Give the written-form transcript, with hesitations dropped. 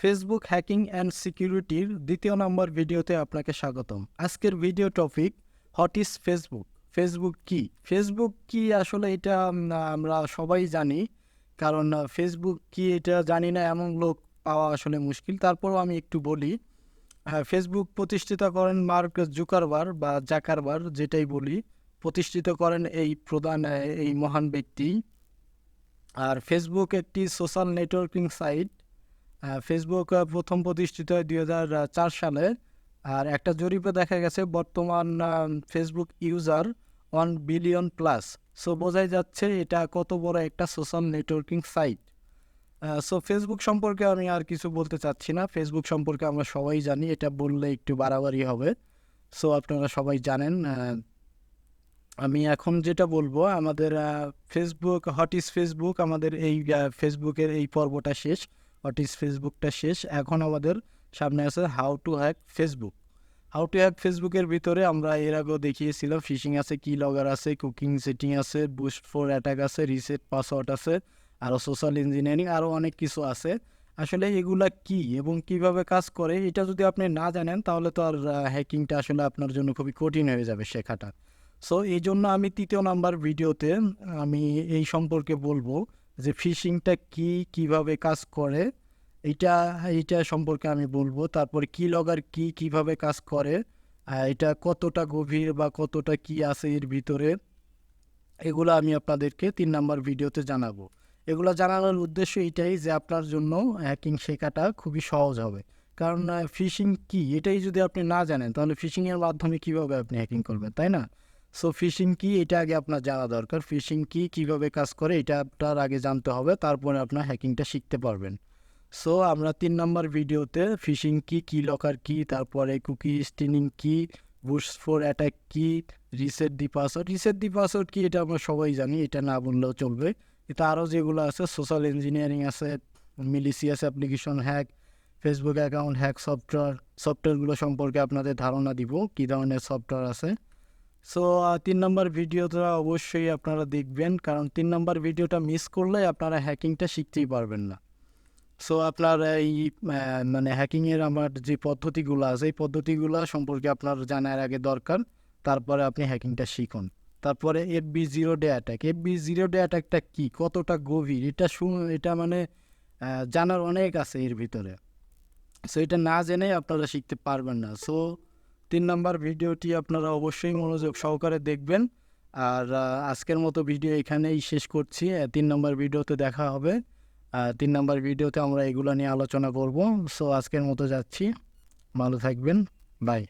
Facebook hacking and সিকিউরিটির দ্বিতীয় নম্বর ভিডিওতে আপনাকে স্বাগতম। আজকের video topic what is Facebook. Facebook কি? ফেসবুক কি আসলে এটা আমরা সবাই জানি, কারণ ফেসবুক কি এটা জানি না এমন লোক পাওয়া আসলে মুশকিল। তারপরও আমি একটু বলি। ফেসবুক প্রতিষ্ঠিত করেন মার্ক জুকারবার বা জাকারবার, যেটাই বলি, প্রতিষ্ঠিত করেন এই প্রধান এই মহান ব্যক্তি। আর ফেসবুক একটি সোশ্যাল নেটওয়ার্কিং সাইট। ফেসবুক প্রথম প্রতিষ্ঠিত হয় 2004 সালে। আর একটা জরিপে দেখা গেছে বর্তমান Facebook user 1 billion plus. So বোঝাই যাচ্ছে এটা কত বড় একটা social networking site. So Facebook সম্পর্কে আমি আর কিছু বলতে চাচ্ছি না। ফেসবুক সম্পর্কে আমরা সবাই জানি, এটা বললে একটু বাড়াবাড়ি হবে। সো আপনারা সবাই জানেন। আমি এখন যেটা বলবো, আমাদের ফেসবুক হোয়াট ইজ ফেসবুক, আমাদের এই ফেসবুকের এই পর্বটা শেষ, হোয়াট ইজ ফেসবুকটা শেষ। এখন আমাদের সামনে আছে how to hack Facebook. How to hack ফেসবুকের ভিতরে আমরা এর আগেও দেখিয়েছিলাম ফিশিং আছে, কি লগর আছে, কুকিং সেটিং আছে, বুস্ট ফর অ্যাটাক আছে, রিসেট পাসওয়ার্ড আছে, আরও সোশ্যাল ইঞ্জিনিয়ারিং, আরও অনেক কিছু আছে। আসলে এগুলা কি এবং কিভাবে কাজ করে এটা যদি আপনি না জানেন তাহলে তো আর হ্যাকিংটা আসলে আপনার জন্য খুবই কঠিন হয়ে যাবে শেখাটা। সো এই জন্য আমি তৃতীয় নাম্বার ভিডিওতে আমি এই সম্পর্কে বলবো যে ফিশিংটা কি, কিভাবে কাজ করে, এইটা এইটা সম্পর্কে আমি বলবো। তারপরে কি লগার কি, কিভাবে কাজ করে, এটা কতটা গভীর বা কতটা কি আছে এর ভিতরে, এগুলো আমি আপনাদেরকে 3 নাম্বার ভিডিওতে জানাবো। এগুলো জানানোর উদ্দেশ্য এটাই যে আপনার জন্য হ্যাকিং শেখাটা খুবই সহজ হবে। কারণ ফিশিং কি এটাই যদি আপনি না জানেন তাহলে ফিশিংয়ের মাধ্যমে কীভাবে আপনি হ্যাকিং করবেন, তাই না? সো ফিশিং কি এটা আগে আপনার জানা দরকার। ফিশিং কি, কীভাবে কাজ করে এটা আপনার আগে জানতে হবে, তারপরে আপনার হ্যাকিংটা শিখতে পারবেন। সো আমরা 3 নাম্বার ভিডিওতে ফিশিং কি, কি লকার কি, তারপরে কুকি স্টিনিং কি, বুস্ট ফর অ্যাটাক কি, রিসেট দি পাসওয়ার্ড। রিসেট দি পাসওয়ার্ড কি এটা আমরা সবাই জানি, এটা না বললেও চলবে। এটা আরও যেগুলো আছে, সোশ্যাল ইঞ্জিনিয়ারিং আছে, malicious application hack, Facebook account hack, সফটওয়্যারগুলো সম্পর্কে আপনাদের ধারণা দিব কী ধরনের সফটওয়্যার আছে। সো 3 নাম্বার ভিডিওটা অবশ্যই আপনারা দেখবেন, কারণ 3 নাম্বার ভিডিওটা মিস করলে আপনারা হ্যাকিংটা শিখতেই পারবেন না। সো আপনার এই মানে হ্যাকিংয়ের আমার যে পদ্ধতিগুলো আছে এই পদ্ধতিগুলো সম্পর্কে আপনার জানার আগে দরকার, তারপরে আপনি হ্যাকিংটা শিখুন। তারপরে FB0 day attack. FB0 day অ্যাটাকটা কী, কতটা গভীর, এটা মানে জানার অনেক আছে এর ভিতরে। সো এটা না জেনে আপনারা শিখতে পারবেন না। সো 3 নাম্বার ভিডিওটি আপনারা অবশ্যই মনোযোগ সহকারে দেখবেন। আর আজকের মতো ভিডিও এখানেই শেষ করছি। 3 নাম্বার ভিডিওতে দেখা হবে। 3 নাম্বার ভিডিওতে আমরা এগুলো নিয়ে আলোচনা করব। সো আজকের মতো যাচ্ছি, ভালো থাকবেন, বাই।